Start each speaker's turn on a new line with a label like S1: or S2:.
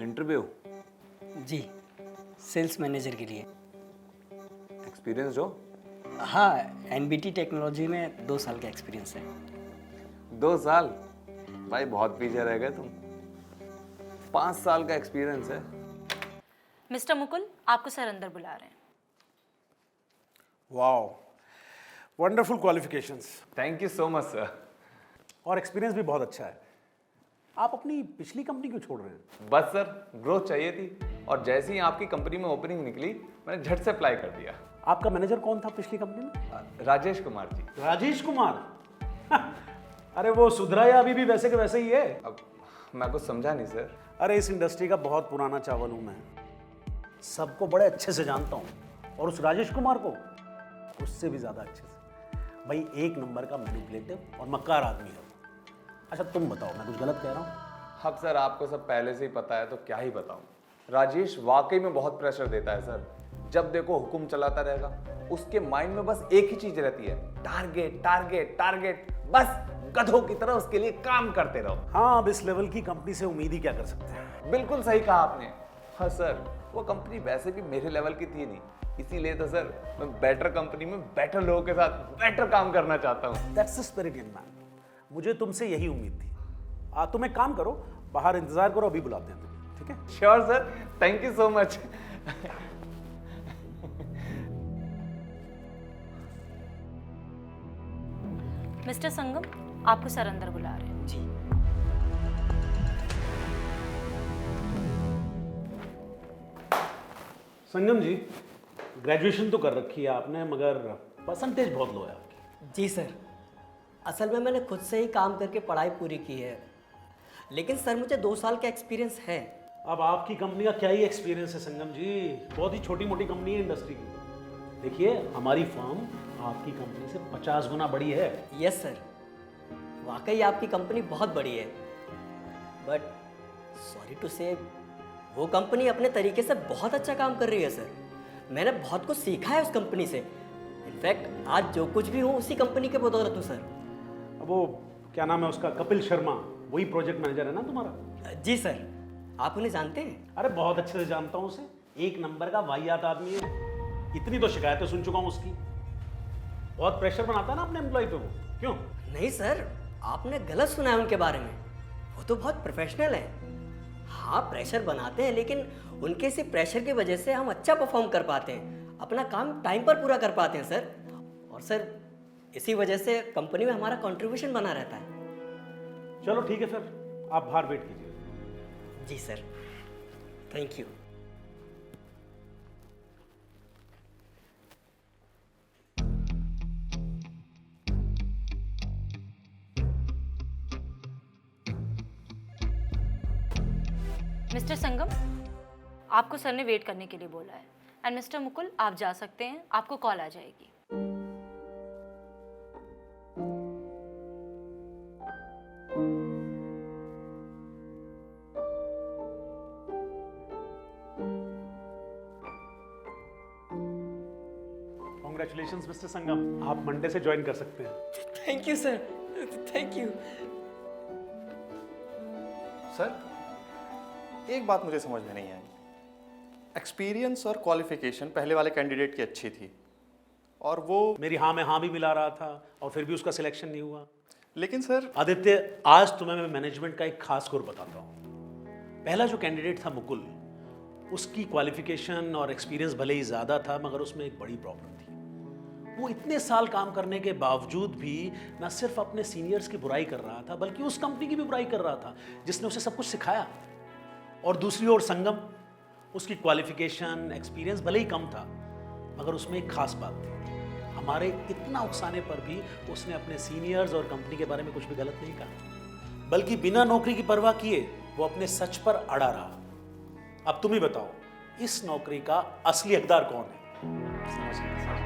S1: Interview?
S2: जी, sales manager के लिए।
S1: Experience हो?
S2: हाँ, एनबीटी टेक्नोलॉजी में 2 साल का एक्सपीरियंस है।
S1: 2 साल? भाई बहुत पीछे रह गए तुम। 5 साल का एक्सपीरियंस है।
S3: मिस्टर मुकुल, आपको सर अंदर बुला रहे हैं।
S4: Wow, wonderful qualifications
S1: thank you so much sir.
S4: और एक्सपीरियंस भी बहुत अच्छा है। आप अपनी पिछली कंपनी क्यों छोड़ रहे हैं?
S1: बस सर, ग्रोथ चाहिए थी और जैसे ही आपकी कंपनी में ओपनिंग निकली मैंने झट से अप्लाई कर दिया।
S4: आपका मैनेजर कौन था पिछली कंपनी में?
S1: राजेश कुमार जी।
S4: राजेश कुमार। अरे वो सुधरा या अभी भी वैसे के वैसे ही है?
S1: अब मैं कुछ समझा नहीं सर।
S4: अरे इस इंडस्ट्री का बहुत पुराना चावल हूं मैं, सबको बड़े अच्छे से जानता हूं और उस राजेश कुमार को उससे भी ज्यादा अच्छे से। भाई एक नंबर का मैनिपुलेटिव और मक्कार आदमी है। अच्छा तुम बताओ, मैं कुछ गलत कह रहा हूं?
S1: अब सर आपको सब पहले से ही पता है तो क्या ही बताऊं। राजेश वाकई में बहुत प्रेशर देता है सर। जब देखो हुक्म चलाता रहेगा। उसके माइंड में बस एक ही चीज रहती है, टारगेट टारगेट टारगेट। बस गधों की तरह उसके लिए काम करते रहो।
S4: हाँ, अब इस लेवल की कंपनी से उम्मीद ही क्या कर सकते हैं।
S1: बिल्कुल सही कहा आपने। हाँ सर, वो कंपनी वैसे भी मेरे लेवल की थी नहीं, इसीलिए तो सर मैं बेटर कंपनी में बेटर लोगों के साथ बेटर काम करना चाहता हूँ।
S4: That's the spirit in man. मुझे तुमसे यही उम्मीद थी। तुम एक काम करो, बाहर इंतजार करो, अभी बुलाते हैं तुम्हें, ठीक है?
S1: Sure sir, thank you so much.
S3: Mister Sangam, आपको सर अंदर बुला रहे हैं।
S2: जी।
S4: संगम जी, ग्रेजुएशन तो कर रखी है आपने, मगर परसेंटेज बहुत लो है आपकी।
S2: जी सर, असल में मैंने खुद से ही काम करके पढ़ाई पूरी की है, लेकिन सर मुझे 2 साल का एक्सपीरियंस है।
S4: अब आपकी कंपनी का क्या ही एक्सपीरियंस है संगम जी, बहुत ही छोटी मोटी कंपनी है इंडस्ट्री की। देखिए हमारी फर्म आपकी कंपनी से 50 गुना बड़ी है।
S2: यस सर, वाकई आपकी कंपनी बहुत बड़ी है, बट सॉरी टू से वो कंपनी अपने तरीके से बहुत अच्छा काम कर रही है सर। मैंने बहुत कुछ सीखा है उस कंपनी से। इनफैक्ट आज जो कुछ भी हूँ उसी कंपनी के बदौलत हूँ सर।
S4: अब वो क्या नाम है उसका, कपिल शर्मा, वही प्रोजेक्ट मैनेजर है ना तुम्हारा?
S2: जी सर, आप उन्हें जानते हैं?
S4: अरे बहुत अच्छे से जानता हूँ उसे, एक नंबर का वाहियात आदमी है। इतनी तो शिकायतें सुन चुका हूँ उसकी। बहुत प्रेशर बनाता है ना अपने एम्प्लॉय पे वो। क्यों?
S2: नहीं सर, आपने गलत सुना है उनके बारे में। वो तो बहुत प्रोफेशनल है। हाँ, प्रेशर बनाते हैं, लेकिन उनके इसी प्रेशर की वजह से हम अच्छा परफॉर्म कर पाते हैं, अपना काम टाइम पर पूरा कर पाते हैं सर। और सर इसी वजह से कंपनी में हमारा कंट्रीब्यूशन बना रहता है।
S4: चलो ठीक है, फिर आप बाहर वेट कीजिए।
S2: जी sir, thank you.
S3: Mister Sangam, आपको सर ने वेट करने के लिए बोला है। एंड मिस्टर मुकुल, आप जा सकते हैं, आपको कॉल आ जाएगी।
S4: कॉन्ग्रेचुलेशंस मिस्टर संगम, आप मंडे से ज्वाइन कर सकते हैं।
S2: Thank you sir, thank you.
S5: Sir, एक बात मुझे समझ में नहीं आई। एक्सपीरियंस और क्वालिफिकेशन पहले वाले कैंडिडेट की अच्छी थी और वो,
S4: मेरी हाँ में हाँ भी मिला रहा था और फिर भी उसका सिलेक्शन नहीं हुआ।
S5: लेकिन सर,
S4: आदित्य, आज तुम्हें मैं मैनेजमेंट का एक खास गुर बताता हूँ। पहला जो कैंडिडेट था मुकुल, उसकी क्वालिफिकेशन और एक्सपीरियंस भले ही ज़्यादा था, मगर उसमें एक बड़ी प्रॉब्लम थी। वो इतने साल काम करने के बावजूद भी न सिर्फ अपने सीनियर्स की बुराई कर रहा था, बल्कि उस कंपनी की भी बुराई कर रहा था जिसने उसे सब कुछ सिखाया। और दूसरी ओर संगम, उसकी क्वालिफिकेशन एक्सपीरियंस भले ही कम था, मगर उसमें एक खास बात थी। हमारे इतना उकसाने पर भी उसने अपने सीनियर्स और कंपनी के बारे में कुछ भी गलत नहीं कहा, बल्कि बिना नौकरी की परवाह किए वो अपने सच पर अड़ा रहा। अब तुम ही बताओ, इस नौकरी का असली हकदार कौन है?
S5: समझ गया।